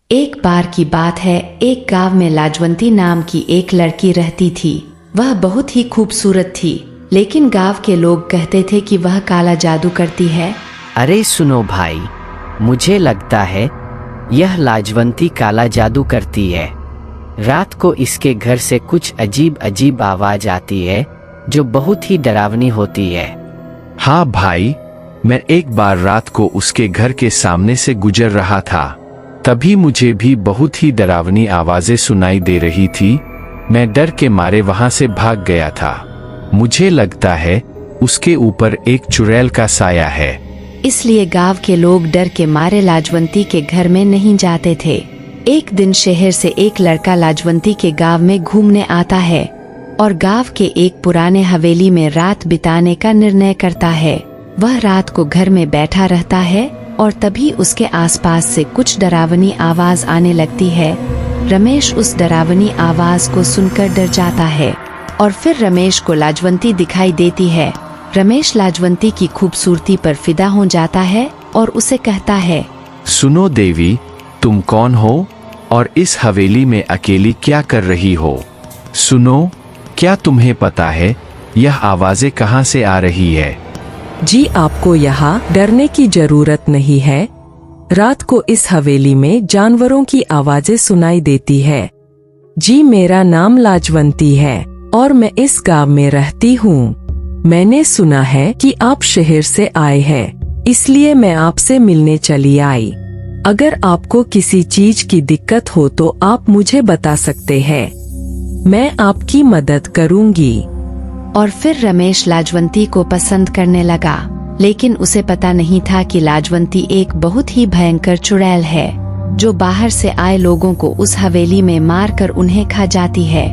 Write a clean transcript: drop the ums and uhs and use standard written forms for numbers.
एक बार की बात है, एक गांव में लाजवंती नाम की एक लड़की रहती थी। वह बहुत ही खूबसूरत थी, लेकिन गांव के लोग कहते थे कि वह काला जादू करती है। अरे सुनो भाई, मुझे लगता है यह लाजवंती काला जादू करती है। रात को इसके घर से कुछ अजीब अजीब आवाज आती है जो बहुत ही डरावनी होती है। हाँ भाई, मैं एक बार रात को उसके घर के सामने से गुजर रहा था, तभी मुझे भी बहुत ही डरावनी आवाजें सुनाई दे रही थी। मैं डर के मारे वहां से भाग गया था। मुझे लगता है उसके ऊपर एक चुड़ैल का साया है। इसलिए गांव के लोग डर के मारे लाजवंती के घर में नहीं जाते थे। एक दिन शहर से एक लड़का लाजवंती के गांव में घूमने आता है और गांव के एक पुराने हवेली में रात बिताने का निर्णय करता है। वह रात को घर में बैठा रहता है और तभी उसके आसपास से कुछ डरावनी आवाज आने लगती है। रमेश उस डरावनी आवाज को सुनकर डर जाता है और फिर रमेश को लाजवंती दिखाई देती है। रमेश लाजवंती की खूबसूरती पर फिदा हो जाता है और उसे कहता है, सुनो देवी, तुम कौन हो और इस हवेली में अकेली क्या कर रही हो? सुनो, क्या तुम्हें पता है यह आवाजें कहाँ से आ रही है? जी, आपको यहाँ डरने की जरूरत नहीं है। रात को इस हवेली में जानवरों की आवाजें सुनाई देती है। जी, मेरा नाम लाजवंती है और मैं इस गांव में रहती हूँ। मैंने सुना है कि आप शहर से आए हैं, इसलिए मैं आपसे मिलने चली आई। अगर आपको किसी चीज की दिक्कत हो तो आप मुझे बता सकते हैं, मैं आपकी मदद करूंगी। और फिर रमेश लाजवंती को पसंद करने लगा, लेकिन उसे पता नहीं था कि लाजवंती एक बहुत ही भयंकर चुड़ैल है जो बाहर से आए लोगों को उस हवेली में मारकर उन्हें खा जाती है।